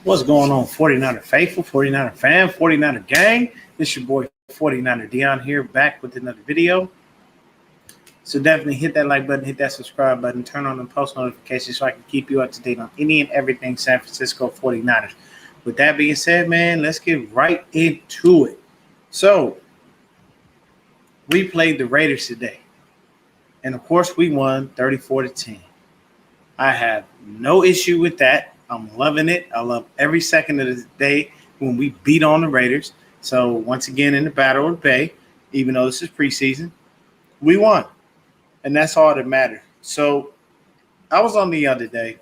What's going on, 49er faithful, 49er fan, 49er gang? This your boy 49er Dion here, back with another video. So definitely hit that like button, hit that subscribe button, turn on the post notifications so I can keep you up to date on any and everything San Francisco 49ers. With that being said, man, let's get right into it. So we played the Raiders today. And of course we won 34-10. I have no issue with that. I'm loving it. I love every second of the day when we beat on the Raiders. So once again in the Battle of the Bay, even though this is preseason, we won. And that's all that matters. So I was on the other day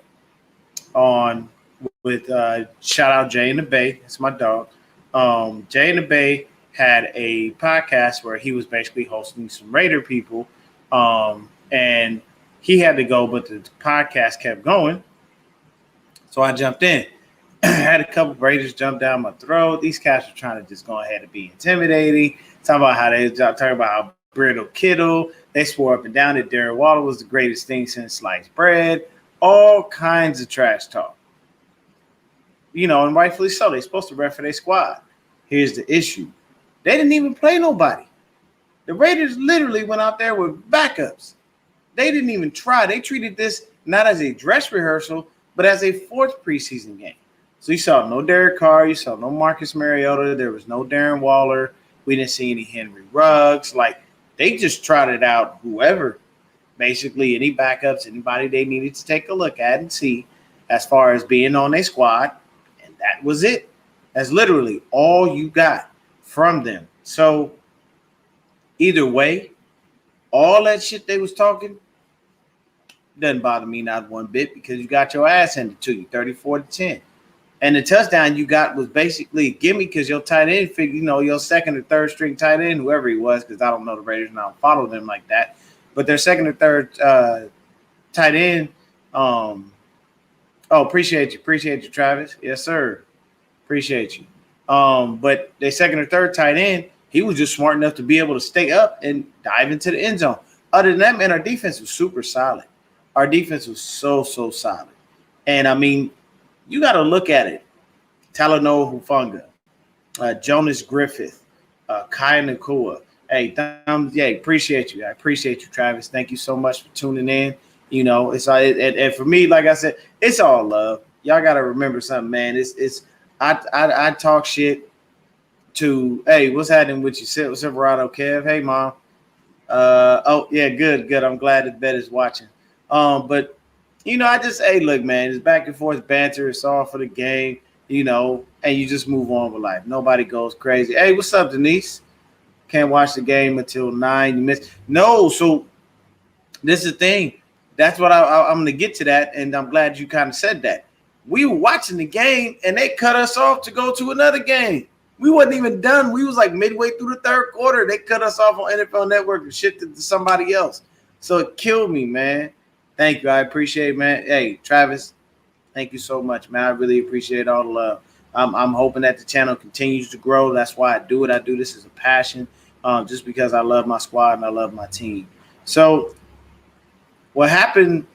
with shout out Jay in the Bay. That's my dog. Jay in the Bay had a podcast where he was basically hosting some Raider people. And he had to go, but the podcast kept going. So I jumped in. I had a couple Raiders jump down my throat. These cats were trying to just go ahead and be intimidating. Talk about how Brittle Kittle. They swore up and down that Darren Waller was the greatest thing since sliced bread. All kinds of trash talk. You know, and rightfully so. They're supposed to ref for their squad. Here's the issue. They didn't even play nobody. The Raiders literally went out there with backups. They didn't even try. They treated this not as a dress rehearsal, but as a fourth preseason game. So you saw no Derek Carr. You saw no Marcus Mariota. There was no Darren Waller. We didn't see any Henry Ruggs. Like, they just trotted out whoever, basically any backups, anybody they needed to take a look at and see as far as being on their squad. And that was it. That's literally all you got from them. So either way, all that shit they was talking doesn't bother me not one bit because you got your ass handed to you, 34-10. And the touchdown you got was basically a gimme because your tight end figure, your second or third string tight end, whoever he was, because I don't know the Raiders and I don't follow them like that. But their second or third tight end, appreciate you, Travis. Yes, sir. Appreciate you. But their second or third tight end, he was just smart enough to be able to stay up and dive into the end zone. Other than that, man, our defense was super solid. Our defense was so solid. And, I mean, you got to look at it. Talanoa Hufanga, Jonas Griffith, Kai Nakua. Hey, appreciate you. I appreciate you, Travis. Thank you so much for tuning in. It's and for me, like I said, it's all love. Y'all got to remember something, man. I talk shit to, hey, what's happening with you, Silverado Kev? Hey, Mom. Good. I'm glad that Bet is watching. But I just, hey, look, man, it's back and forth banter. It's all for the game, and you just move on with life. Nobody goes crazy. Hey, what's up, Denise? Can't watch the game until 9. You missed. No, so this is the thing. That's what I'm going to get to that, and I'm glad you kind of said that. We were watching the game, and they cut us off to go to another game. We wasn't even done. We was like midway through the third quarter. They cut us off on NFL Network and shifted to somebody else. So it killed me, man. Thank you. I appreciate it, man. Hey, Travis, thank you so much, man. I really appreciate all the love. I'm hoping that the channel continues to grow. That's why I do it. I do this as a passion, just because I love my squad and I love my team. So what happened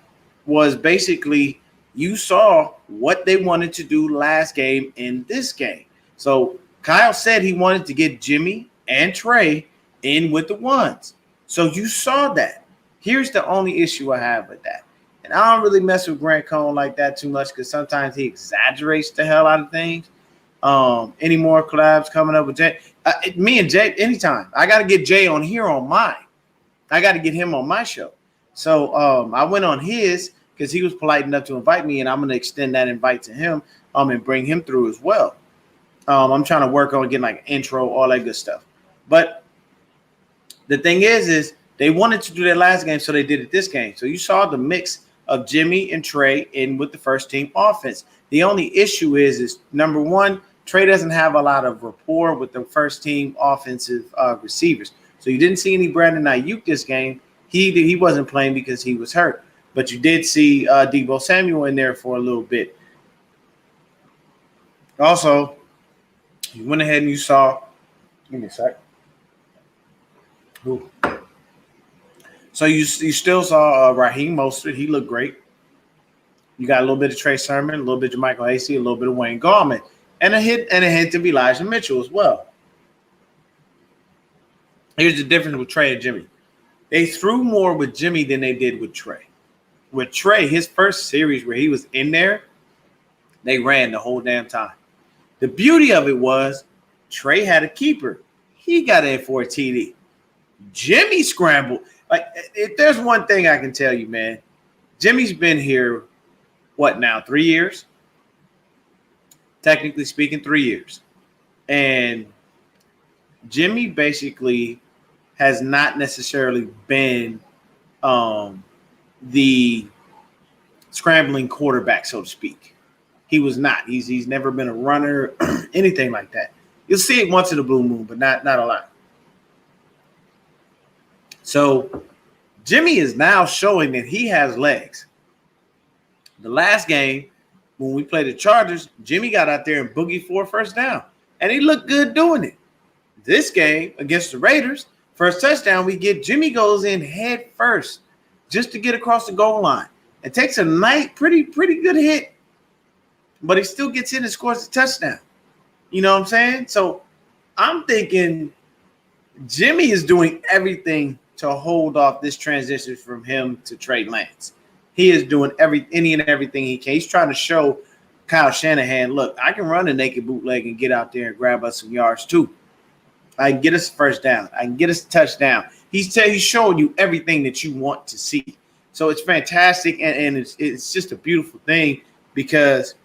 was basically you saw what they wanted to do last game in this game. So Kyle said he wanted to get Jimmy and Trey in with the ones. So you saw that. Here's the only issue I have with that. And I don't really mess with Grant Cohn like that too much because sometimes he exaggerates the hell out of things. Any more collabs coming up with Jay? Me and Jay, anytime. I got to get Jay on here on mine. I got to get him on my show. So I went on his because he was polite enough to invite me, and I'm going to extend that invite to him and bring him through as well. I'm trying to work on getting like an intro, all that good stuff. But the thing is they wanted to do that last game, so they did it this game. So you saw the mix of Jimmy and Trey in with the first team offense. The only issue is number one, Trey doesn't have a lot of rapport with the first team offensive receivers. So you didn't see any Brandon Ayuk this game. He wasn't playing because he was hurt. But you did see Deebo Samuel in there for a little bit. Also, you went ahead and you saw – give me a sec. Ooh. So you still saw Raheem Mostert. He looked great. You got a little bit of Trey Sermon, a little bit of Michael Hasty, a little bit of Wayne Gallman, and a hint of Elijah Mitchell as well. Here's the difference with Trey and Jimmy. They threw more with Jimmy than they did with Trey. With Trey, his first series where he was in there, they ran the whole damn time. The beauty of it was Trey had a keeper. He got in for a TD. Jimmy scrambled. Like, if there's one thing I can tell you, man, Jimmy's been here, what now, 3 years? Technically speaking, 3 years. And Jimmy basically has not necessarily been the scrambling quarterback, so to speak. He was not. He's never been a runner, anything like that. You'll see it once in a blue moon, but not a lot. So Jimmy is now showing that he has legs. The last game, when we played the Chargers, Jimmy got out there and boogied for a first down, and he looked good doing it. This game against the Raiders, first touchdown, we get Jimmy goes in head first just to get across the goal line. It takes a pretty good hit, but he still gets in and scores a touchdown. You know what I'm saying? So I'm thinking Jimmy is doing everything to hold off this transition from him to Trey Lance. He is doing any and everything he can. He's trying to show Kyle Shanahan, look, I can run a naked bootleg and get out there and grab us some yards too. I can get us a first down. I can get us a touchdown. He's showing you everything that you want to see. So it's fantastic, and it's just a beautiful thing because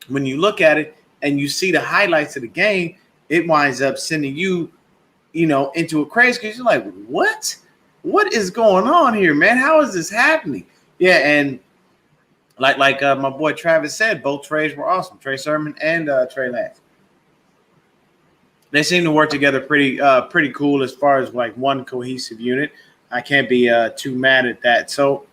when you look at it and you see the highlights of the game, it winds up sending you, into a craze because you're like, what? What is going on here, man? How is this happening? Yeah, and like my boy Travis said, both Treys were awesome, Trey Sermon and Trey Lance. They seem to work together pretty cool as far as like one cohesive unit. I can't be too mad at that. So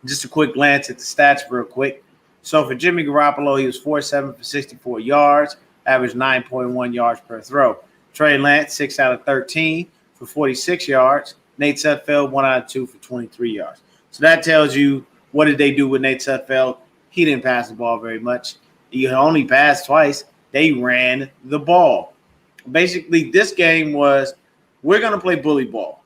just a quick glance at the stats real quick. So for Jimmy Garoppolo, he was 4-7 for 64 yards, averaged 9.1 yards per throw. Trey Lance, 6 out of 13 for 46 yards. Nate Sudfeld, 1 out of 2 for 23 yards. So that tells you what did they do with Nate Sudfeld. He didn't pass the ball very much. He only passed twice. They ran the ball. Basically, this game was we're going to play bully ball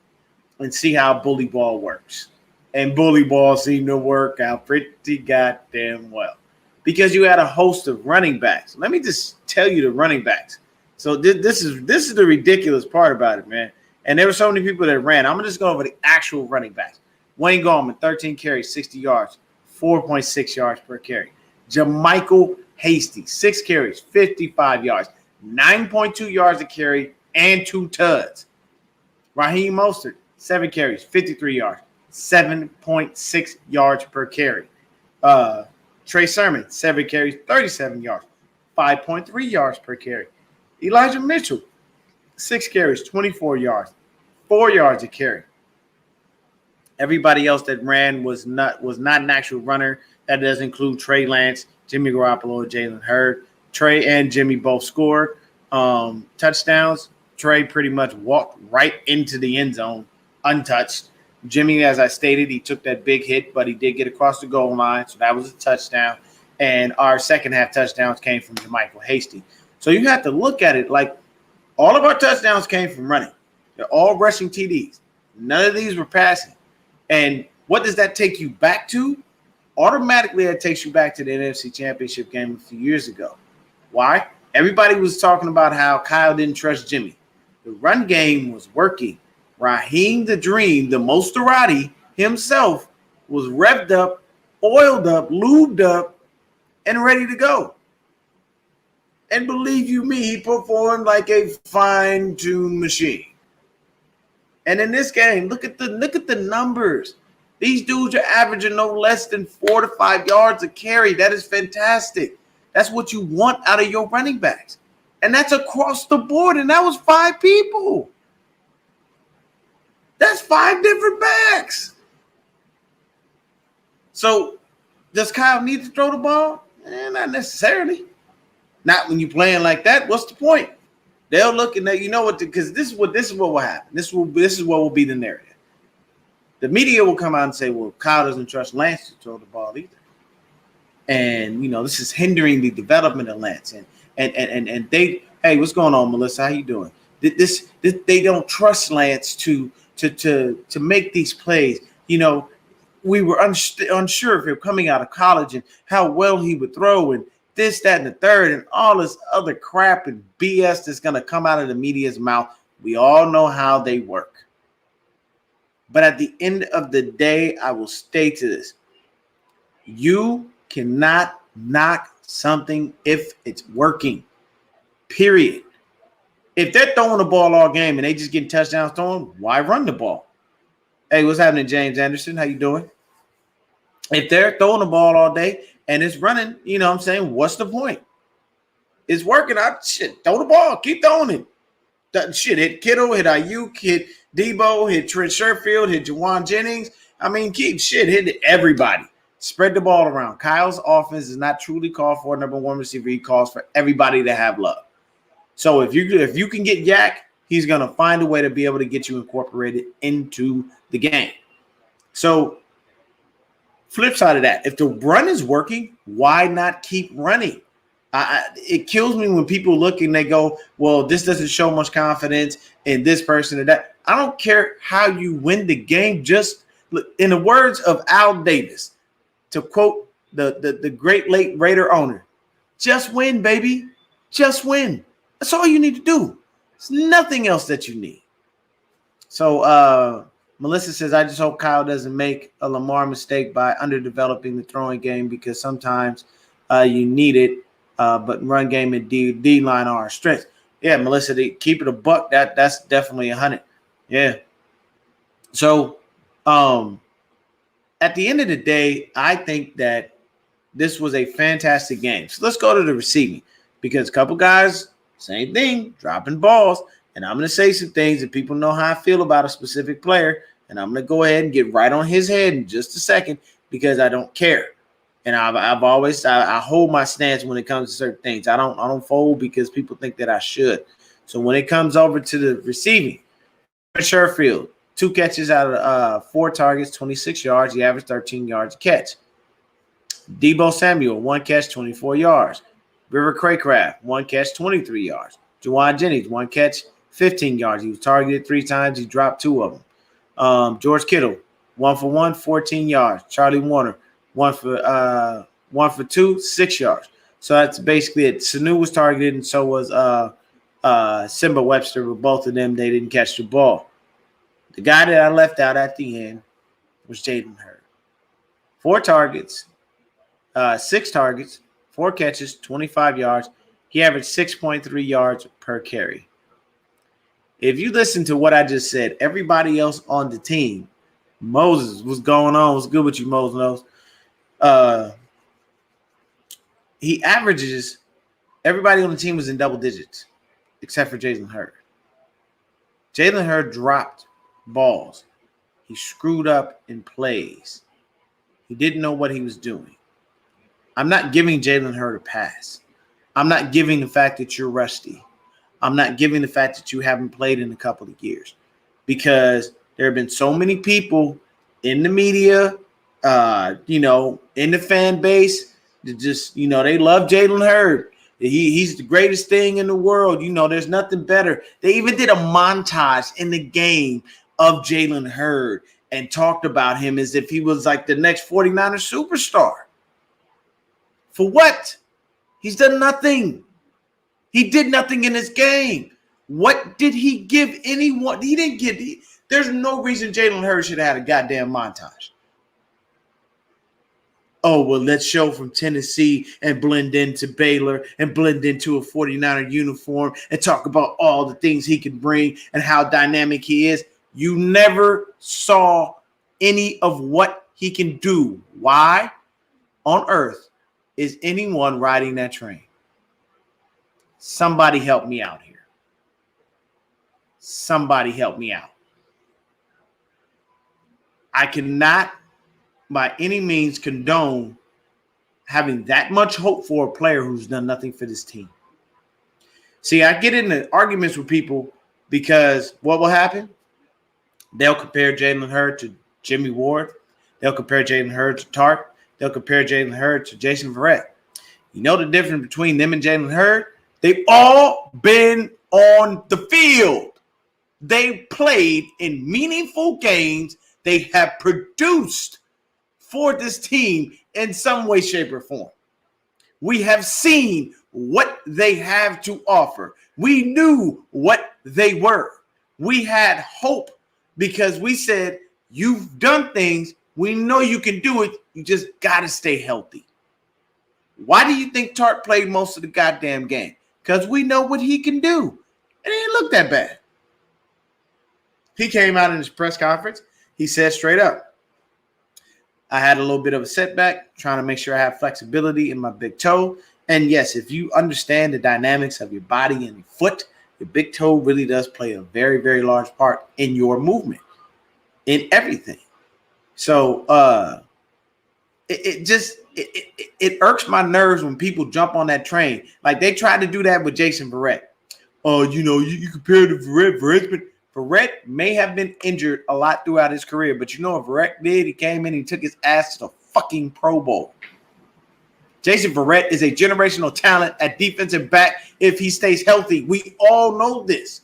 and see how bully ball works. And bully ball seemed to work out pretty goddamn well because you had a host of running backs. Let me just tell you the running backs. So this is the ridiculous part about it, man. And there were so many people that ran. I'm just going over the actual running backs. Wayne Gallman, 13 carries, 60 yards, 4.6 yards per carry. JaMycal Hasty, 6 carries, 55 yards, 9.2 yards a carry, and 2 tuds. Raheem Mostert, 7 carries, 53 yards, 7.6 yards per carry. Trey Sermon, 7 carries, 37 yards, 5.3 yards per carry. Elijah Mitchell, 6 carries, 24 yards, 4 yards a carry. Everybody else that ran was not an actual runner. That does include Trey Lance, Jimmy Garoppolo, Jalen Hurd. Trey and Jimmy both scored touchdowns. Trey pretty much walked right into the end zone untouched. Jimmy, as I stated, he took that big hit, but he did get across the goal line, so that was a touchdown. And our second half touchdowns came from JaMycal Hasty. So you have to look at it like all of our touchdowns came from running. They're all rushing TDs. None of these were passing. And what does that take you back to? Automatically, that takes you back to the NFC Championship game a few years ago. Why? Everybody was talking about how Kyle didn't trust Jimmy. The run game was working. Raheem the Dream, the Mosterati himself, was revved up, oiled up, lubed up, and ready to go. And believe you me, he performed like a fine-tuned machine. And in this game, look at the numbers. These dudes are averaging no less than 4 to 5 yards a carry. That is fantastic. That's what you want out of your running backs. And that's across the board. And that was 5 people. That's 5 different backs. So does Kyle need to throw the ball? Not necessarily. Not when you're playing like that. What's the point? They'll look at that. You know what? Because this is what will happen. This is what will be the narrative. The media will come out and say, "Well, Kyle doesn't trust Lance to throw the ball either." And this is hindering the development of Lance. And they, hey, what's going on, Melissa? How you doing? This they don't trust Lance to make these plays. We were unsure of him coming out of college and how well he would throw and this, that, and the third, and all this other crap and BS that's going to come out of the media's mouth. We all know how they work. But at the end of the day, I will stay to this. You cannot knock something if it's working, period. If they're throwing the ball all game and they just getting touchdowns thrown, why run the ball? Hey, what's happening, James Anderson? How you doing? If they're throwing the ball all day and it's running, what I'm saying, what's the point? It's working out. Shit, throw the ball. Keep throwing it. Shit, hit Kittle, hit Ayuk, hit Debo, hit Trent Sherfield, hit Juwan Jennings. I mean, hit everybody. Spread the ball around. Kyle's offense is not truly called for a number one receiver. He calls for everybody to have love. So if you can get Yak, he's going to find a way to be able to get you incorporated into the game. So flip side of that, if the run is working, why not keep running? It kills me when people look and they go, well, this doesn't show much confidence in this person or that. I don't care how you win the game. Just in the words of Al Davis, to quote the great late Raider owner, just win, baby. Just win. That's all you need to do. There's nothing else that you need. So Melissa says, I just hope Kyle doesn't make a Lamar mistake by underdeveloping the throwing game because sometimes you need it, but run game and D-line are our strengths. Yeah, Melissa, keep it a buck. That's definitely 100. Yeah. So at the end of the day, I think that this was a fantastic game. So let's go to the receiving because a couple guys, same thing, dropping balls. And I'm going to say some things that people know how I feel about a specific player. And I'm going to go ahead and get right on his head in just a second because I don't care. And I've always hold my stance when it comes to certain things. I don't fold because people think that I should. So when it comes over to the receiving, Sherfield, 2 catches out of 4 targets, 26 yards. He averaged 13 yards a catch. Debo Samuel, 1 catch, 24 yards. River Craycraft, 1 catch, 23 yards. Juwan Jennings, 1 catch, 15 yards. He was targeted 3 times. He dropped 2 of them. George Kittle, 1 for 1, 14 yards. Charlie Warner, 1 for 2, 6 yards. So that's basically it. Sanu was targeted, and so was Simba Webster. But both of them, they didn't catch the ball. The guy that I left out at the end was Jalen Hurd. 4 targets, 6 targets, 4 catches, 25 yards. He averaged 6.3 yards per carry. If you listen to what I just said, everybody else on the team, Moses, what's going on? What's good with you, Moses? He averages, everybody on the team was in double digits, except for Jalen Hurd. Jalen Hurd dropped balls. He screwed up in plays. He didn't know what he was doing. I'm not giving Jalen Hurd a pass. I'm not giving the fact that you're rusty. I'm not giving the fact that you haven't played in a couple of years because there have been so many people in the media, in the fan base that just, they love Jalen Hurd. He's the greatest thing in the world. There's nothing better. They even did a montage in the game of Jalen Hurd and talked about him as if he was like the next 49er superstar. For what? He's done nothing. He did nothing in his game. What did he give anyone? He didn't get. There's no reason Jalen Hurd should have had a goddamn montage. Oh, well, let's show from Tennessee and blend into Baylor and blend into a 49er uniform and talk about all the things he can bring and how dynamic he is. You never saw any of what he can do. Why on earth is anyone riding that train? Somebody help me out here. Somebody help me out. I cannot by any means condone having that much hope for a player who's done nothing for this team. See, I get into arguments with people because what will happen? They'll compare Jalen Hurd to Jimmy Ward. They'll compare Jalen Hurd to Tark. they'll compare Jalen Hurts to Jason Verrett. You know the difference between them and Jalen Hurts? They've all been on the field. They played in meaningful games. They have produced for this team in some way, shape, or form. We have seen what they have to offer. We knew what they were. We had hope because we said, you've done things. We know you can do it. You just got to stay healthy. Why do you think Tart played most of the goddamn game? Because we know what he can do. It didn't look that bad. He came out in his press conference. He said straight up, I had a little bit of a setback, trying to make sure I have flexibility in my big toe. And yes, if you understand the dynamics of your body and your foot, your big toe really does play a very, very large part in your movement, in everything. So it irks my nerves when people jump on that train. Like they tried to do that with Jason Verrett. Oh, you compare to Verrett. Verrett may have been injured a lot throughout his career, but you know what Verrett did? He came in and he took his ass to the fucking Pro Bowl. Jason Verrett is a generational talent at defensive back if he stays healthy. We all know this.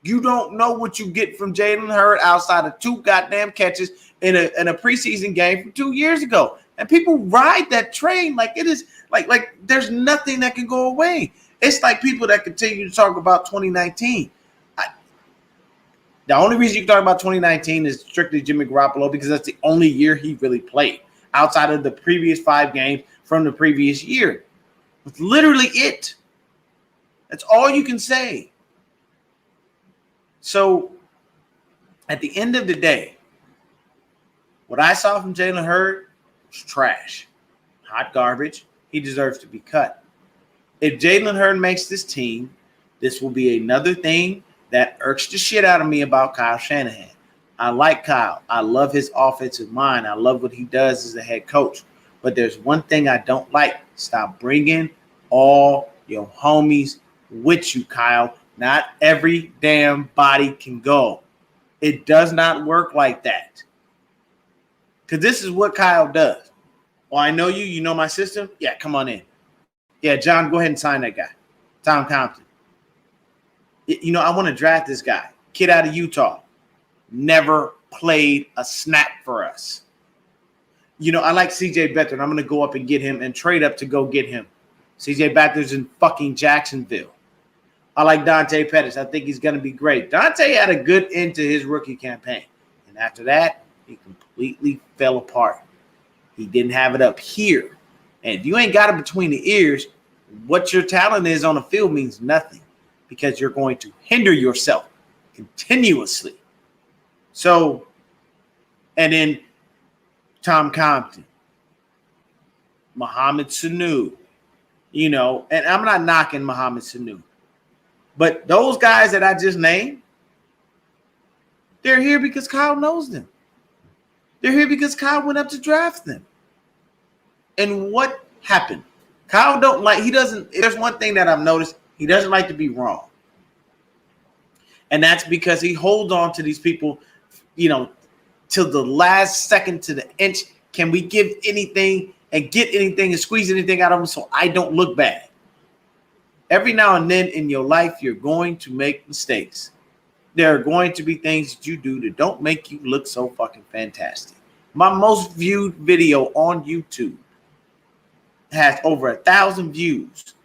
You don't know what you get from Jalen Hurts outside of 2 goddamn catches in a preseason game from 2 years ago. And people ride that train like it is like there's nothing that can go away. It's like people that continue to talk about 2019. The only reason you can talk about 2019 is strictly Jimmy Garoppolo because that's the only year he really played outside of the previous 5 games from the previous year. That's literally it. That's all you can say. So at the end of the day, what I saw from Jalen Hurts was trash. Hot garbage. He deserves to be cut. If Jalen Hurts makes this team, this will be another thing that irks the shit out of me about Kyle Shanahan. I like Kyle. I love his offensive mind. I love what he does as a head coach. But there's one thing I don't like. Stop bringing all your homies with you, Kyle. Not every damn body can go. It does not work like that. Because this is what Kyle does. Oh, I know you. You know my system? Yeah, come on in. Yeah, John, go ahead and sign that guy. Tom Compton. You know, I want to draft this guy. Kid out of Utah. Never played a snap for us. You know, I like C.J. Beathard. I'm going to go up and get him and trade up to go get him. C.J. Beathard's in fucking Jacksonville. I like Dante Pettis. I think he's going to be great. Dante had a good end to his rookie campaign. And after that, he completely fell apart. He didn't have it up here. And if you ain't got it between the ears, what your talent is on the field means nothing because you're going to hinder yourself continuously. So, and then Tom Compton, Mohamed Sanu, you know, and I'm not knocking Mohamed Sanu, but those guys that I just named, they're here because Kyle knows them. They're here because Kyle went up to draft them. And what happened? Kyle there's one thing that I've noticed. He doesn't like to be wrong. And that's because he holds on to these people, you know, till the last second to the inch. Can we give anything and get anything and squeeze anything out of them so I don't look bad? Every now and then in your life, you're going to make mistakes. There are going to be things that you do that don't make you look so fucking fantastic. My most viewed video on YouTube has over 1,000 views.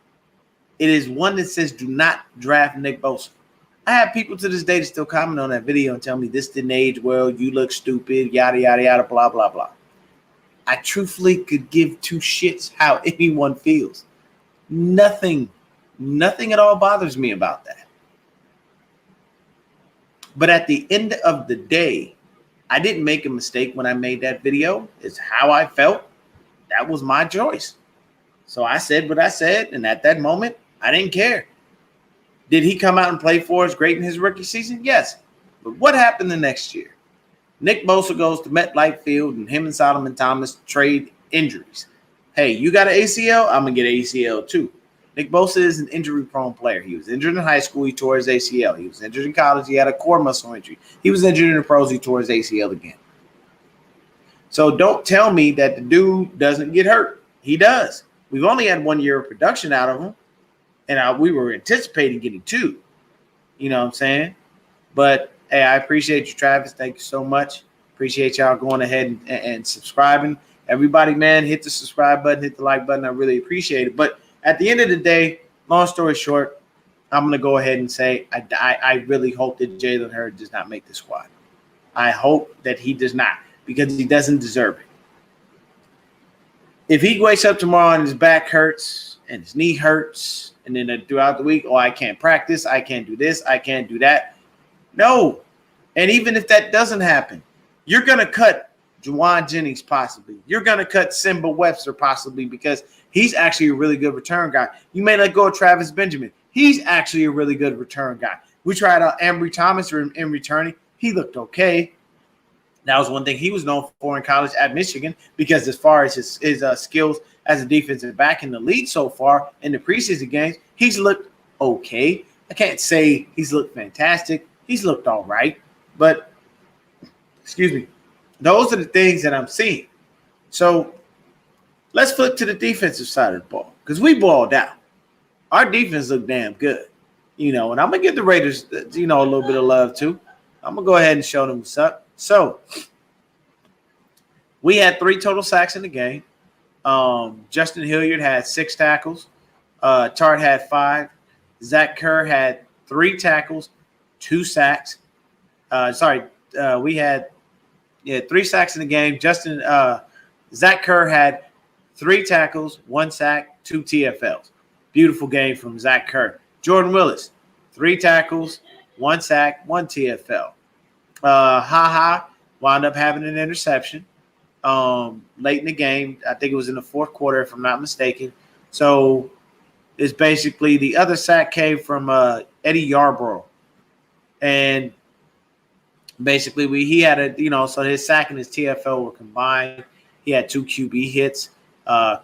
It is one that says, do not draft Nick Bosa. I have people to this day that still comment on that video and tell me this didn't age well, you look stupid, yada, yada, yada, blah, blah, blah. I truthfully could give 2 shits how anyone feels. Nothing at all bothers me about that. But at the end of the day, I didn't make a mistake when I made that video. It's how I felt. That was my choice. So I said what I said, and at that moment, I didn't care. Did he come out and play for us great in his rookie season? Yes. But what happened the next year? Nick Bosa goes to MetLife Field, and him and Solomon Thomas trade injuries. Hey, you got an ACL? I'm going to get an ACL too. Nick Bosa is an injury-prone player. He was injured in high school. He tore his ACL. He was injured in college. He had a core muscle injury. He was injured in the pros. He tore his ACL again. So don't tell me that the dude doesn't get hurt. He does. We've only had 1 year of production out of him, and we were anticipating getting 2. You know what I'm saying? But hey, I appreciate you, Travis. Thank you so much. Appreciate y'all going ahead and subscribing. Everybody, man, hit the subscribe button, hit the like button. I really appreciate it. But at the end of the day, long story short, I'm going to go ahead and say I really hope that Jalen Hurd does not make the squad. I hope that he does not, because he doesn't deserve it. If he wakes up tomorrow and his back hurts and his knee hurts, and then throughout the week, I can't practice, I can't do this, I can't do that. No. And even if that doesn't happen, you're going to cut Juwan Jennings possibly. You're going to cut Simba Webster possibly, because he's actually a really good return guy. You may let go of Travis Benjamin. He's actually a really good return guy. We tried out Ambry Thomas in returning. He looked okay. That was one thing he was known for in college at Michigan, because as far as his skills as a defensive back in the league so far in the preseason games, he's looked okay. I can't say he's looked fantastic. He's looked all right. But, excuse me, those are the things that I'm seeing. So let's flip to the defensive side of the ball, because we balled out. Our defense looked damn good, and I'm going to give the Raiders, a little bit of love too. I'm going to go ahead and show them what's up. So we had 3 total sacks in the game. Justin Hilliard had 6 tackles. Tart had 5. Zach Kerr had 3 tackles, 2 sacks. We had 3 sacks in the game. Zach Kerr had 3 tackles, 1 sack, 2 TFLs. Beautiful game from Zach Kerr. Jordan Willis, 3 tackles, 1 sack, 1 TFL. Wound up having an interception late in the game. I think it was in the 4th quarter, if I'm not mistaken. So it's basically the other sack came from Eddie Yarbrough. And basically he had so his sack and his TFL were combined. He had 2 QB hits.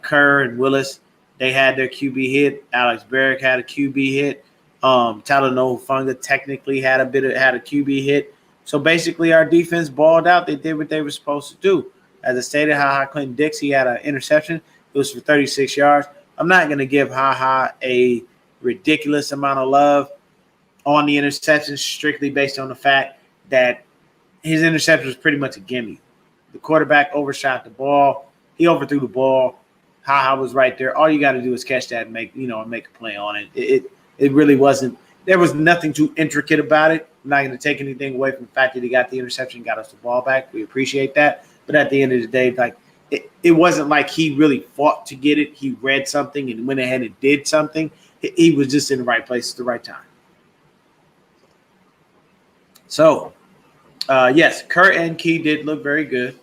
Kerr and Willis, they had their QB hit. Alex Barrick had a QB hit. Talanoa Hufanga technically had a QB hit. So basically our defense balled out. They did what they were supposed to do. As I stated, Clinton Dix, he had an interception. It was for 36 yards. I'm not going to give a ridiculous amount of love on the interception, strictly based on the fact that his interception was pretty much a gimme. The quarterback overshot the ball. He overthrew the ball. Was right there. All you got to do is catch that and make a play on it. It really wasn't. There was nothing too intricate about it. I'm not going to take anything away from the fact that he got the interception, got us the ball back. We appreciate that. But at the end of the day, it wasn't like he really fought to get it. He read something and went ahead and did something. He was just in the right place at the right time. So, yes, Kerr and Key did look very good.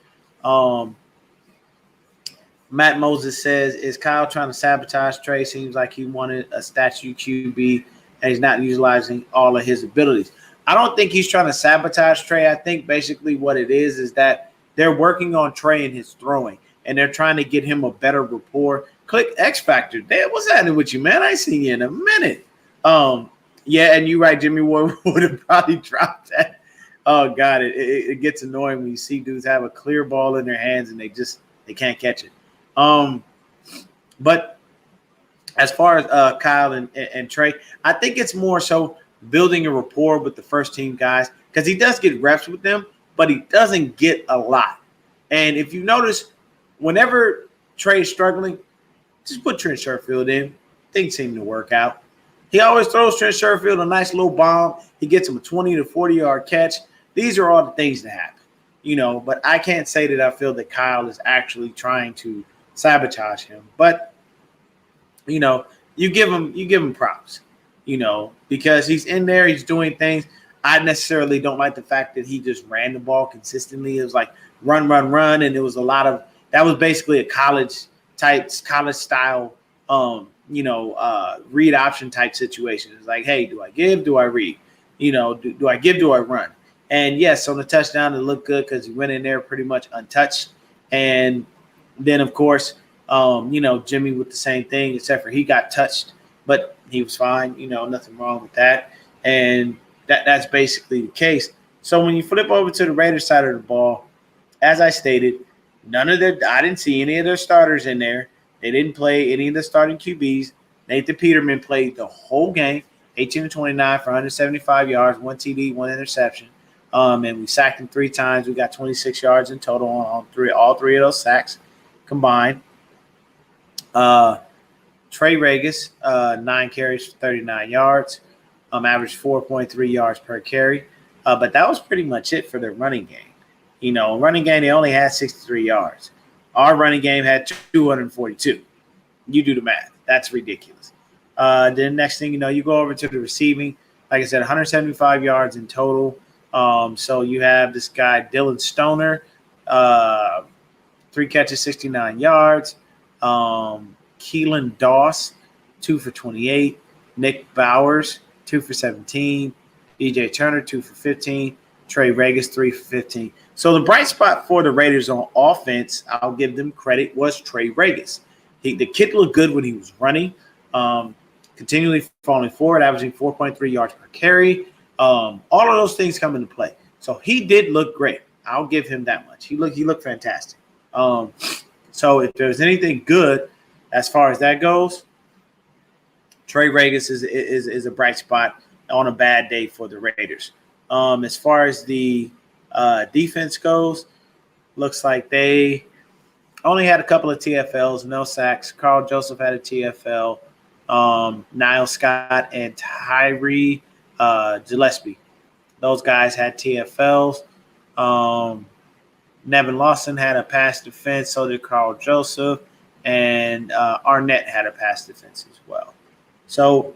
Matt Moses says, is Kyle trying to sabotage Trey? Seems like he wanted a statue QB and he's not utilizing all of his abilities. I don't think he's trying to sabotage Trey. I think basically what it is that they're working on Trey and his throwing, and they're trying to get him a better rapport. Click X Factor. Damn, what's happening with you, man? I ain't seen you in a minute. Yeah, and you're right. Jimmy Ward would have probably dropped that. Oh, God, it gets annoying when you see dudes have a clear ball in their hands and they can't catch it. But as far as Kyle and Trey, I think it's more so building a rapport with the first team guys, because he does get reps with them, but he doesn't get a lot. And if you notice, whenever Trey is struggling, just put Trent Sherfield in. Things seem to work out. He always throws Trent Sherfield a nice little bomb. He gets him a 20 to 40-yard catch. These are all the things that happen, but I can't say that I feel that Kyle is actually trying to sabotage him. But, you give him props, because he's in there, he's doing things. I necessarily don't like the fact that he just ran the ball consistently. It was like run, and it was a lot of – that was basically a college style read option type situation. It's like, hey, do I give? Do I read? Do I give? Do I run? And yes, on the touchdown, it looked good because he went in there pretty much untouched. And then, of course, Jimmy with the same thing, except for he got touched, but he was fine. Nothing wrong with that. And that's basically the case. So when you flip over to the Raiders side of the ball, as I stated, I didn't see any of their starters in there. They didn't play any of the starting QBs. Nathan Peterman played the whole game, 18-29 for 175 yards, 1 TD, 1 interception. And we sacked him 3 times. We got 26 yards in total on all three of those sacks combined. Trey Regis, 9 carries for 39 yards, averaged 4.3 yards per carry. But that was pretty much it for their running game. Running game, they only had 63 yards. Our running game had 242. You do the math. That's ridiculous. Then next thing you know, you go over to the receiving. Like I said, 175 yards in total. So you have this guy, Dylan Stoner, 3 catches, 69 yards. Keelan Doss, 2 for 28. Nick Bowers, 2 for 17. DJ Turner, 2 for 15. Trey Regis, 3 for 15. So the bright spot for the Raiders on offense, I'll give them credit, was Trey Regis. The kid looked good when he was running, continually falling forward, averaging 4.3 yards per carry. All of those things come into play. So he did look great. I'll give him that much. He looked fantastic. So if there's anything good as far as that goes, Trey Regis is a bright spot on a bad day for the Raiders. As far as the defense goes, looks like they only had a couple of TFLs, no sacks. Carl Joseph had a TFL. Niall Scott and Tyree Gillespie. Those guys had TFLs. Nevin Lawson had a pass defense, so did Carl Joseph. And Arnett had a pass defense as well. So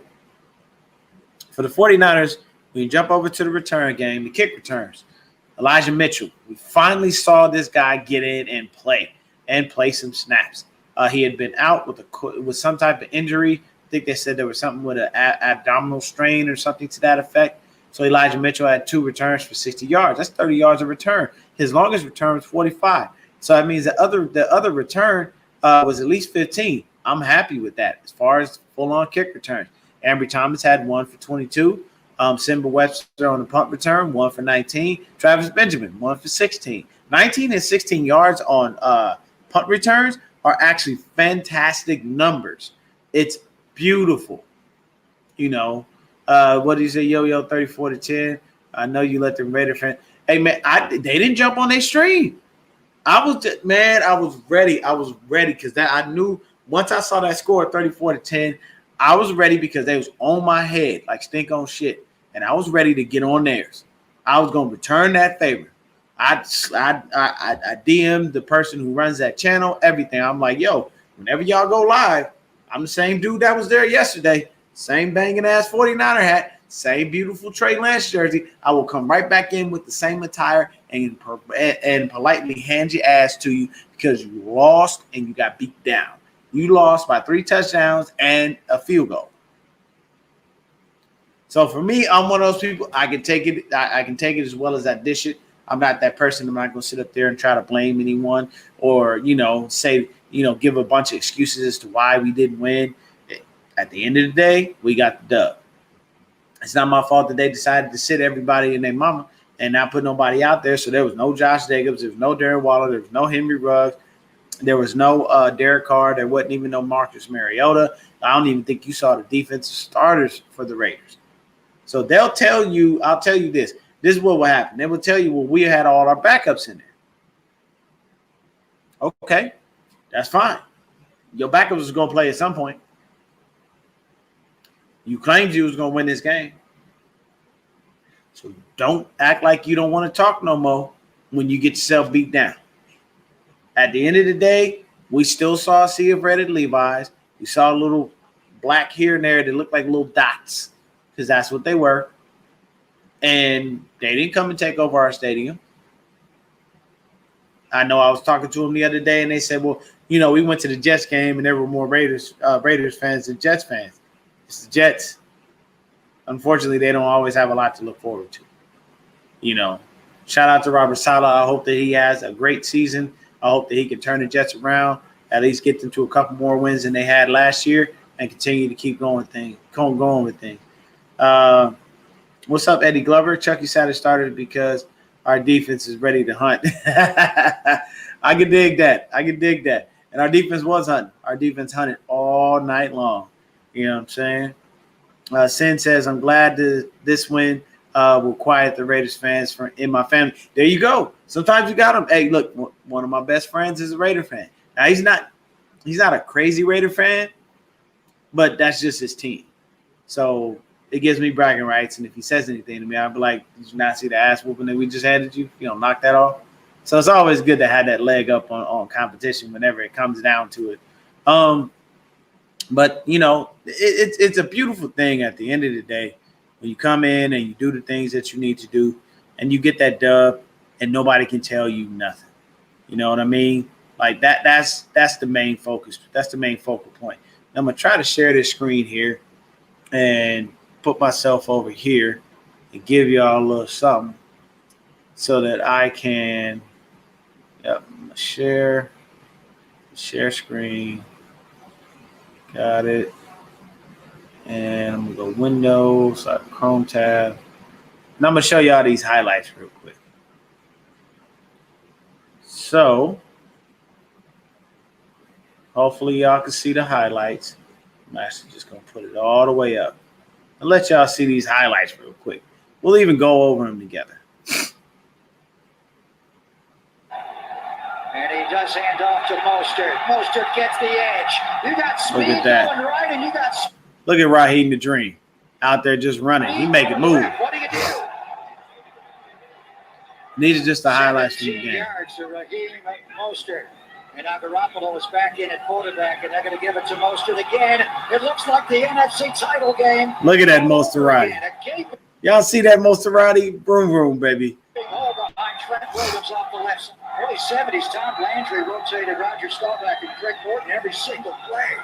for the 49ers, we jump over to the return game, the kick returns. Elijah Mitchell. We finally saw this guy get in and play some snaps. He had been out with some type of injury. I think they said there was something with an abdominal strain or something to that effect. So Elijah Mitchell had 2 returns for 60 yards. That's 30 yards of return. His longest return was 45. So that means the other return was at least 15. I'm happy with that as far as full-on kick returns. Ambry Thomas had 1 for 22. Simba Webster on the punt return, 1 for 19. Travis Benjamin, 1 for 16. 19 and 16 yards on punt returns are actually fantastic numbers. It's beautiful. What did you say, Yo-Yo, 34-10? I know you let them Raider fan. Hey, man, they didn't jump on their stream. I was ready. I was ready because I knew once I saw that score, 34-10, I was ready because they was on my head like stink on shit. And I was ready to get on theirs. I was going to return that favor. I DM'd the person who runs that channel, everything. I'm like, yo, whenever y'all go live, I'm the same dude that was there yesterday. Same banging ass 49er hat, same beautiful Trey Lance jersey. I will come right back in with the same attire and politely hand your ass to you because you lost and you got beat down. You lost by 3 touchdowns and a field goal. So for me, I'm one of those people. I can take it. I can take it as well as I dish it. I'm not that person. I'm not going to sit up there and try to blame anyone or say give a bunch of excuses as to why we didn't win. At the end of the day, we got the dub. It's not my fault that they decided to sit everybody and their mama and not put nobody out there. So there was no Josh Jacobs, there was no Darren Waller, there was no Henry Ruggs, there was no Derek Carr, there wasn't even no Marcus Mariota. I don't even think you saw the defensive starters for the Raiders. So they'll tell you, I'll tell you this. This is what will happen. They will tell you, well, we had all our backups in there. Okay, that's fine. Your backups was going to play at some point. You claimed you was going to win this game. So don't act like you don't want to talk no more when you get yourself beat down. At the end of the day, we still saw a sea of red at Levi's. We saw a little black here and there that looked like little dots because that's what they were. And they didn't come and take over our stadium. I know I was talking to them the other day, and they said, well, we went to the Jets game, and there were more Raiders fans than Jets fans. It's the Jets. Unfortunately, they don't always have a lot to look forward to. Shout out to Robert Saleh. I hope that he has a great season. I hope that he can turn the Jets around, at least get them to a couple more wins than they had last year, and continue to keep going with things. What's up, Eddie Glover? Chucky Satter started because our defense is ready to hunt. I can dig that. And our defense was hunting. Our defense hunted all night long. You know what I'm saying? Sin says, I'm glad this win will quiet the Raiders fans in my family. There you go. Sometimes you got them. Hey, look, one of my best friends is a Raider fan. Now, he's not a crazy Raider fan, but that's just his team. So it gives me bragging rights. And if he says anything to me, I'll be like, did you not see the ass whooping that we just handed you? Knock that off. So it's always good to have that leg up on competition whenever it comes down to it. But, it's a beautiful thing at the end of the day when you come in and you do the things that you need to do and you get that dub and nobody can tell you nothing. You know what I mean? Like that's the main focus. That's the main focal point. I'm going to try to share this screen here and put myself over here and give y'all a little something so that I can share screen. Got it. And I'm going to go Windows, Chrome tab. And I'm going to show y'all these highlights real quick. So, hopefully y'all can see the highlights. I'm actually just going to put it all the way up and let y'all see these highlights real quick. We'll even go over them together. And he does hand off to Mostert. Mostert gets the edge. You got speed going right, and you got. Look at Raheem the Dream out there just running. He making moves. What do you do? These are just the highlights from the game. Yards to Raheem Mostert. And now Garoppolo is back in at quarterback, and they're going to give it to Mostert again. It looks like the NFC title game. Look at that Mosterati. Y'all see that Mosterati? Vroom, vroom, baby. All behind Trent Williams off the left side. Early 70s, Tom Landry rotated Roger Staubach and Greg Morton every single play.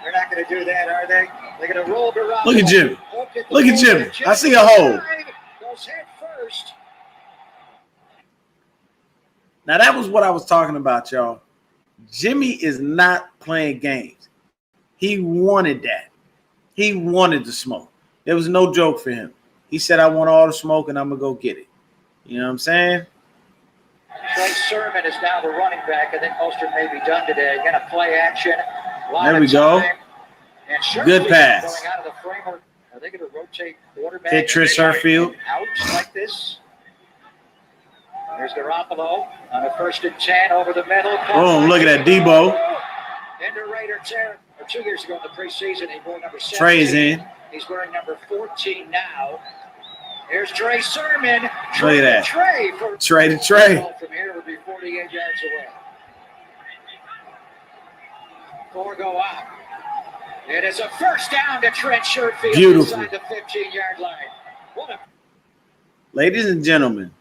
They're not going to do that, are they? They're going to roll Garoppolo. Look at Jimmy. Look at Jimmy. I see a hole. Goes head first. Now, that was what I was talking about, y'all. Jimmy is not playing games. He wanted that. He wanted the smoke. There was no joke for him. He said, I want all the smoke, and I'm going to go get it. You know what I'm saying? Trey Sermon is now the running back. I think Mostert may be done today. Going to play action. There we go. Good pass. Going out of the framework. Are they going to rotate quarterback? Hit Trish Herfield. Out like this. There's Garoppolo on a 1st and 10 over the middle. Oh, look at that Debo. Into Raider 2 years ago in the preseason, he wore number 17. Trey's in. He's wearing number 14 now. Here's Trey Sermon. Look at that. Trey to Trey. From here would be 48 yards away. 4 go out. It is a first down to Trent Sherfield inside the 15-yard line. Ladies and gentlemen,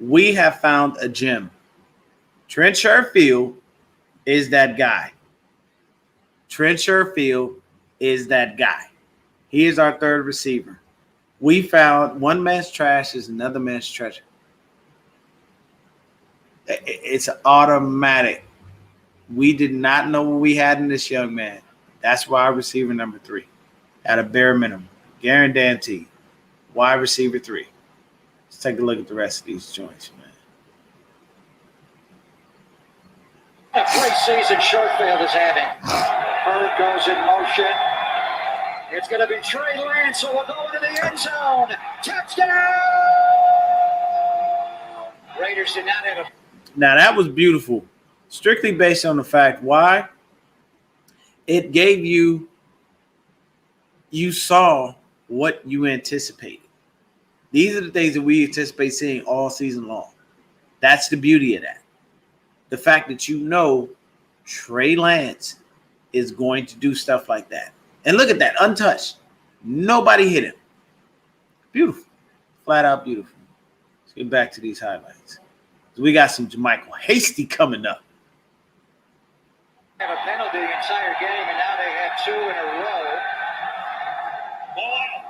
we have found a gem. Trent Sherfield is that guy. Trent Sherfield is that guy. He is our third receiver. We found one man's trash is another man's treasure. It's automatic. We did not know what we had in this young man. That's wide receiver number 3 at a bare minimum. Guaranteed. Wide receiver 3. Let's take a look at the rest of these joints, man. A great season Sherfield is having. Bird goes in motion. It's going to be Trey Lance, who will go into the end zone. Touchdown! Raiders did not have a. Now, that was beautiful. Strictly based on the fact why it gave you saw what you anticipated. These are the things that we anticipate seeing all season long. That's the beauty of that. The fact that Trey Lance is going to do stuff like that. And look at that, untouched. Nobody hit him. Beautiful. Flat out beautiful. Let's get back to these highlights. So we got some JaMycal Hasty coming up. Have a penalty the entire game, and now they have 2 in a row.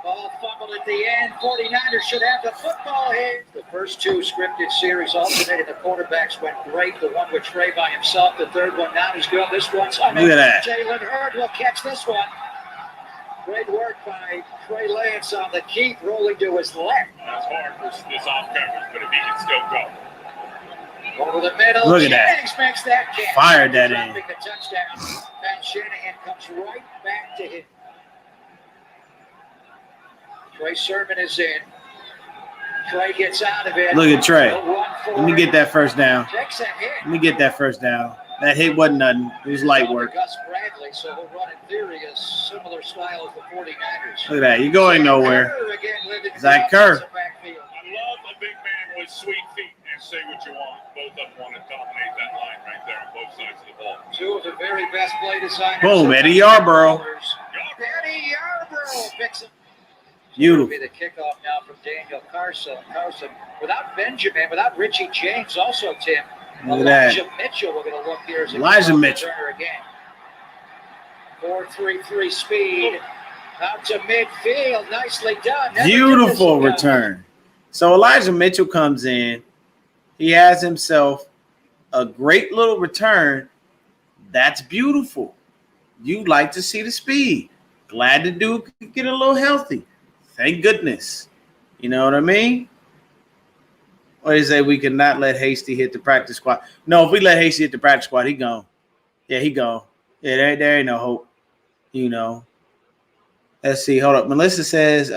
Ball fumbled at the end. 49ers should have the football here. The first 2 scripted series alternated. The quarterbacks went great. The one with Trey by himself. The third one not as good. This one's on. Look at that. Jalen Hurd will catch this one. Great work by Trey Lance on the keep, rolling to his left. That's hard for this off coverage, but if he can still go. Over the middle. Look at that. Jennings makes that catch. Fired that Dropping in. the touchdown. And Shanahan comes right back to him. Trey Sermon is in. Trey gets out of it. Look at Trey. He'll run for Let me get it. that first down. Takes a hit. Let me get that first down. That hit wasn't nothing. It was light work. Gus Bradley, so he'll run in theory a similar style as the 49ers. Look at that. You're going nowhere. Zach Kerr. I love a big man with sweet feet and say what you want. Both of them want to dominate that line right there on both sides of the ball. Two of the very best play designers. Boom, Eddie Yarborough. Eddie Yarborough picks him. Beautiful. It'll be the kickoff now from Daniel Carson. Without Benjamin, without Richie James, also Tim. Look at that. Elijah Mitchell, we're going to look here as Elijah Mitchell. Again. 4.33 speed. Out to midfield. Nicely done. Never Beautiful did this return. So Elijah Mitchell comes in. He has himself a great little return. That's beautiful. You like to see the speed. Glad the dude could get a little healthy. Thank goodness. You know what I mean? Or they say we could not let Hasty hit the practice squad. No, if we let Hasty hit the practice squad, he gone. Yeah, he gone. Yeah, there ain't no hope. You know. Let's see. Hold up. Melissa says,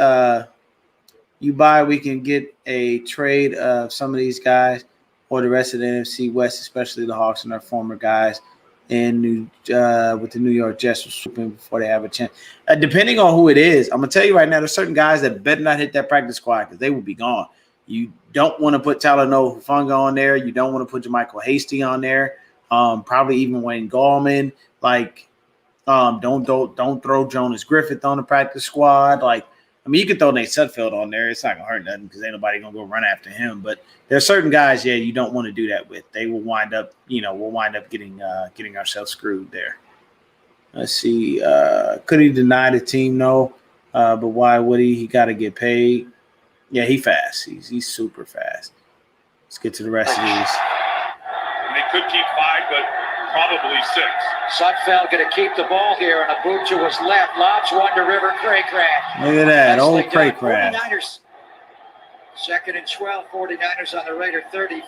you buy, we can get a trade of some of these guys or the rest of the NFC West, especially the Hawks and their former guys in with the New York Jets swooping before they have a chance. Depending on who it is, I'm going to tell you right now, there's certain guys that better not hit that practice squad because they will be gone. You don't want to put Talanoa Hufanga on there. You don't want to put JaMycal Hasty on there. Probably even Wayne Gallman. Like, don't throw Jonas Griffith on the practice squad. Like, I mean, you could throw Nate Sudfeld on there. It's not gonna hurt nothing because ain't nobody gonna go run after him. But there's certain guys, yeah, you don't want to do that with. They will wind up, we'll wind up getting ourselves screwed there. Let's see. Could he deny the team? No. But why would he? He got to get paid. Yeah, he fast. He's super fast. Let's get to the rest of these. And they could keep 5, but probably 6. Sudfeld going to keep the ball here, and a boot to his left. Lobs one to River Craycraft. Look at that, old Nicely done. Craycraft. 49ers. 2nd and 12, 49ers on the Raider 35.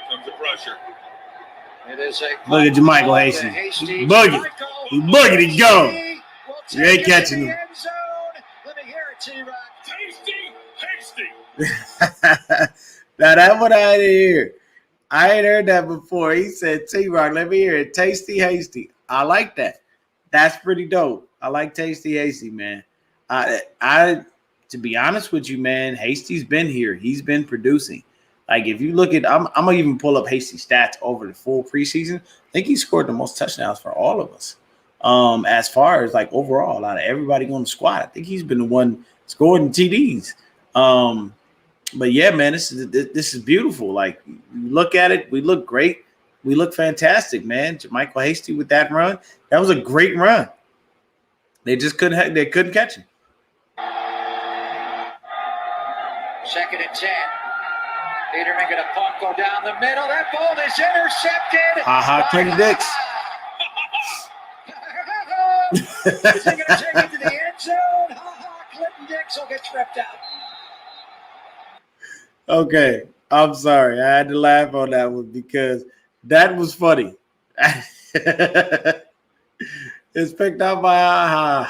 Comes the pressure. It is a Look at JaMycal Hasty. He boogie. He boogie to go. You ain't catching him. Let me hear it, T-Rock. Tasty. Now that's what I didn't hear. I ain't heard that before. He said, T-Rock, let me hear it. Tasty Hasty. I like that. That's pretty dope. I like Tasty Hasty, man. I to be honest with you, man, Hasty's been here. He's been producing. Like, if you look at, I'm going to even pull up Hasty's stats over the full preseason. I think he scored the most touchdowns for all of us. As far as, like, overall, out of everybody on the squad, I think he's been the one scoring TDs. But, yeah, man, this is beautiful. Like, you look at it, we look great. We look fantastic, man. JaMycal Hasty with that run. That was a great run. They just couldn't catch him. 2nd and 10. Peterman going to punt, go down the middle. That ball is intercepted. Clinton Dix. Is he going to take it to the end zone? Clinton Dix will get tripped out. Okay, I'm sorry. I had to laugh on that one because that was funny. It's picked up by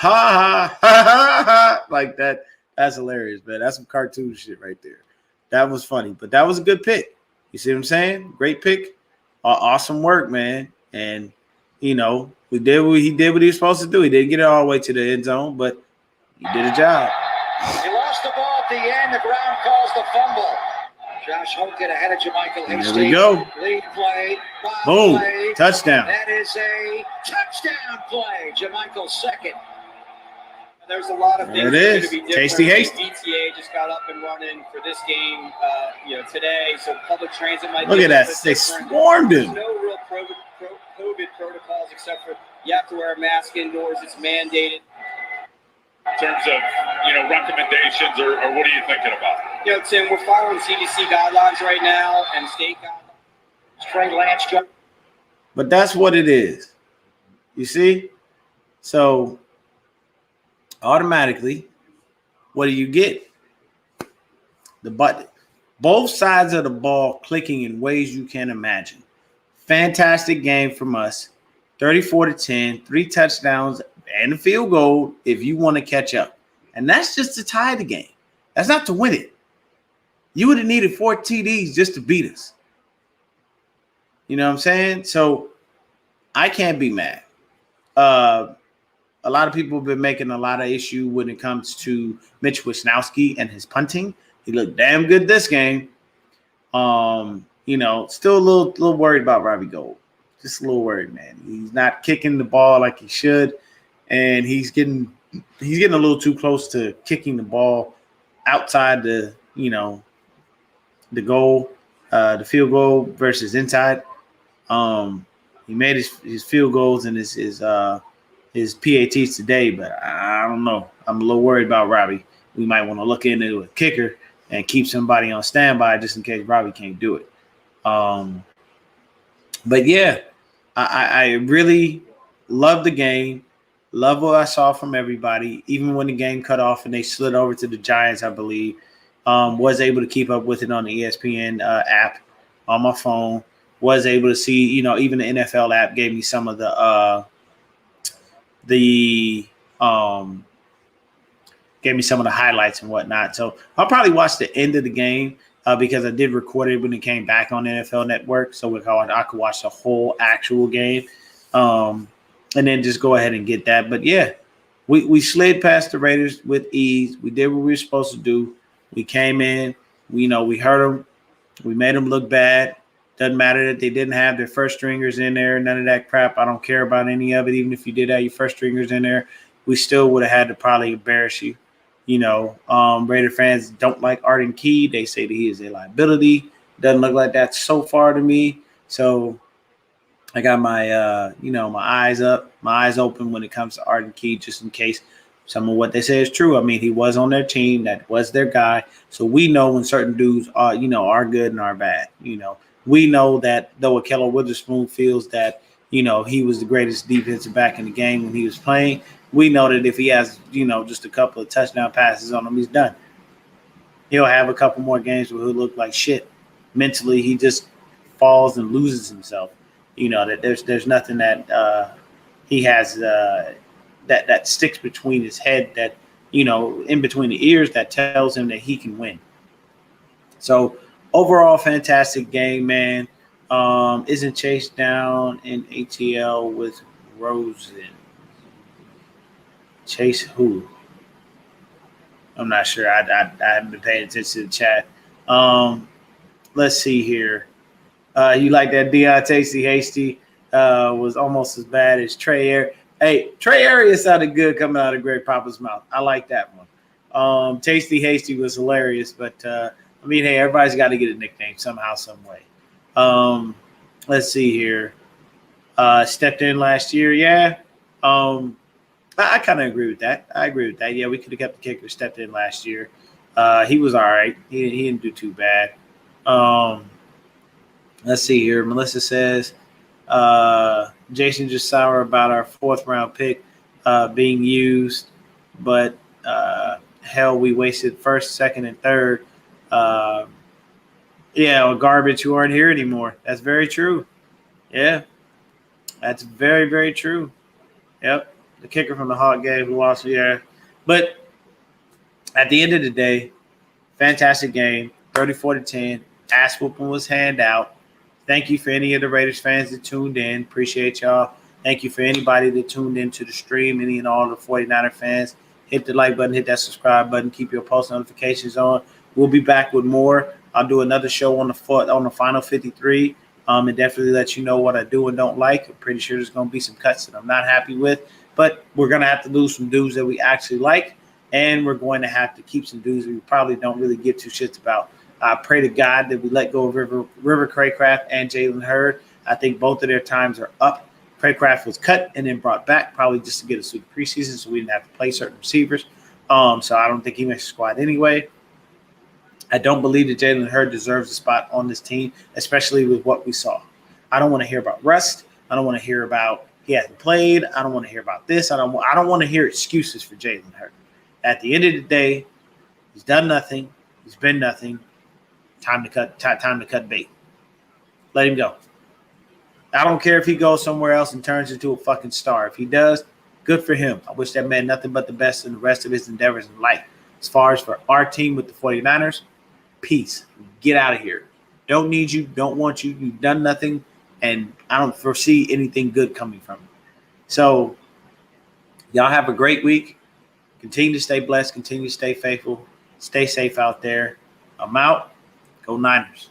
like that. That's hilarious, man. That's some cartoon shit right there. That was funny, but that was a good pick. You see what I'm saying? Great pick. Awesome work, man. And, he did what he was supposed to do. He didn't get it all the way to the end zone, but he did a job. He lost the ball at the end. The ground calls the fumble. Josh Hogan ahead of JaMycal Hasty. There we go. Lead play. Boom. Play. Touchdown. That is a touchdown play. JaMycal's second. There's a lot of There things it that are is. going to be different. Tasty Hasty. DTA just got up and running for this game, today. So public transit might Look be at a that. little bit They different. swarmed There's him. no real COVID protocols except for you have to wear a mask indoors. It's mandated. In terms of, recommendations or what are you thinking about? Tim, we're following CDC guidelines right now and state guidelines. Trey Lance. But that's what it is. You see? So automatically, what do you get? The Both sides of the ball clicking in ways you can't imagine. Fantastic game from us. 34-10, 3 touchdowns and a field goal if you want to catch up. And that's just to tie the game. That's not to win it. You would have needed 4 TDs just to beat us. You know what I'm saying? So I can't be mad. A lot of people have been making a lot of issue when it comes to Mitch Wisnowski and his punting. He looked damn good this game. Still a little worried about Robbie Gould. Just a little worried, man. He's not kicking the ball like he should, and he's getting a little too close to kicking the ball outside the goal, the field goal versus inside. He made his field goals and his PATs today, but I don't know. I'm a little worried about Robbie. We might want to look into a kicker and keep somebody on standby just in case Robbie can't do it. But yeah, I really love the game. Love what I saw from everybody. Even when the game cut off and they slid over to the Giants, I believe, was able to keep up with it on the ESPN app on my phone. Was able to see, even the NFL app gave me some of the highlights and whatnot. So I'll probably watch the end of the game because I did record it when it came back on NFL Network, so I could watch the whole actual game, and then just go ahead and get that. But yeah, we slid past the Raiders with ease. We did what we were supposed to do. We came in, we hurt them, we made them look bad. Doesn't matter that they didn't have their first stringers in there, none of that crap. I don't care about any of it. Even if you did have your first stringers in there, we still would have had to probably embarrass you. Raider fans don't like Arden Key. They say that he is a liability. Doesn't look like that so far to me. So I got my, my eyes open when it comes to Arden Key, just in case some of what they say is true. I mean, he was on their team. That was their guy. So we know when certain dudes are, are good and are bad. We know that though Ahkello Witherspoon feels that, he was the greatest defensive back in the game when he was playing, we know that if he has, just a couple of touchdown passes on him, he's done. He'll have a couple more games where he'll look like shit. Mentally, he just falls and loses himself. That there's nothing that he has that sticks between his head, that, in between the ears, that tells him that he can win. So overall, fantastic game, man. Isn't Chase down in ATL with Rosen? Chase who? I'm not sure. I haven't been paying attention to the chat. Let's see here. You like that Deontay Hasty was almost as bad as Trey Arias. Hey, Trey Arias sounded good coming out of Greg Papa's mouth. I like that one. Tasty Hasty was hilarious, but hey, everybody's got to get a nickname somehow, some way. Let's see here. Stepped in last year, yeah. I kind of agree with that. Yeah, we could have kept the kicker. Stepped in last year. He was all right. He didn't do too bad. Let's see here. Melissa says, Jason just sour about our 4th round pick being used, but hell, we wasted 1st, 2nd, and 3rd. Garbage who aren't here anymore. That's very true. Yeah, that's very, very true. Yep. The kicker from the Hawk game who lost, yeah. But at the end of the day, fantastic game, 34-10. Ass whooping was hand out. Thank you for any of the Raiders fans that tuned in. Appreciate y'all. Thank you for anybody that tuned into the stream, any and all the 49er fans. Hit the like button, hit that subscribe button, keep your post notifications on. We'll be back with more. I'll do another show on the Final 53 and definitely let you know what I do and don't like. I'm pretty sure there's going to be some cuts that I'm not happy with. But we're going to have to lose some dudes that we actually like, and we're going to have to keep some dudes that we probably don't really give two shits about. I pray to God that we let go of River Craycraft and Jalen Hurd. I think both of their times are up. Craycraft was cut and then brought back, probably just to get us through the preseason so we didn't have to play certain receivers. So I don't think he makes the squad anyway. I don't believe that Jalen Hurd deserves a spot on this team, especially with what we saw. I don't want to hear about rust. I don't want to hear about he hasn't played. I don't want to hear about this. I don't want to hear excuses for Jalen Hurd. At the end of the day, he's done nothing. He's been nothing. time to cut bait. Let him go. I don't care if he goes somewhere else and turns into a fucking star. If he does, good for him. I wish that man nothing but the best in the rest of his endeavors in life. As far as for our team with the 49ers, peace. Get out of here. Don't need you. Don't want you. You've done nothing, and I don't foresee anything good coming from you. So y'all have a great week. Continue to stay blessed. Continue to stay faithful. Stay safe out there. I'm out. Go Niners.